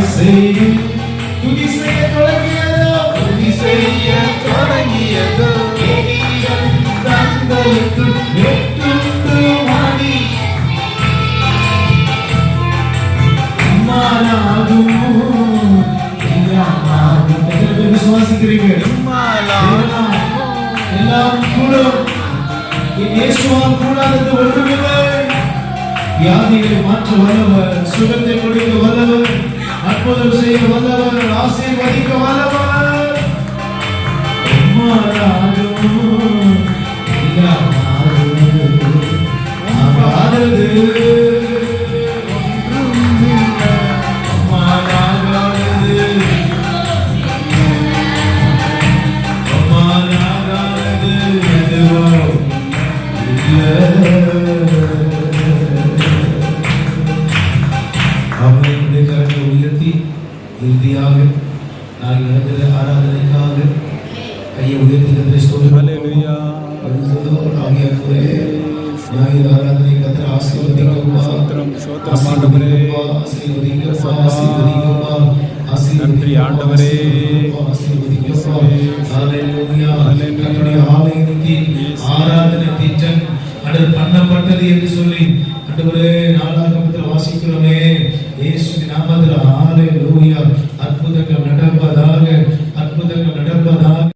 துதி செய்ய தொடங்கியதோ தங்களுக்கு வெட்டுண்டு மாடி விசுவாசிக்கிறீங்க எல்லாம் கூடும். இயேசுவால் கூடாதது ஒன்றுமில்லை. வியாதிகளை மாற்ற வல்லவர், சுகத்தை கொடுக்க வல்லவர், அற்புதம் செய்ய வல்லவர், ஆசீர்வதிக்க வல்லவர். இறுதியாக நாங்கள் நடக்கிற ஆராதனைக்காக கையை உயர்த்தி ஞாயிறு ஆராதனை கத்திர ஆசீர்வதிக்கப்பா, ஆசீர்வதிக்கப்பா, ஆசீர்வதிக்கப்பா, ஆசீர்வதிக்கப்பா, ஆசீர்வதிக்கப்பா, ஆசீர்வதிக்கப்பா. ஹல்லேலூயா. கர்த்தருடைய ஆலயத்தின் ஆராதனை திட்டம் அடர் பண்ணப்பட்டது என்று சொல்லி ஆண்டவரே நாளாகமத்தில் வாசிக்கிறோமே. இயேசுவின் நாமத்தில் ஹல்லேலூயா.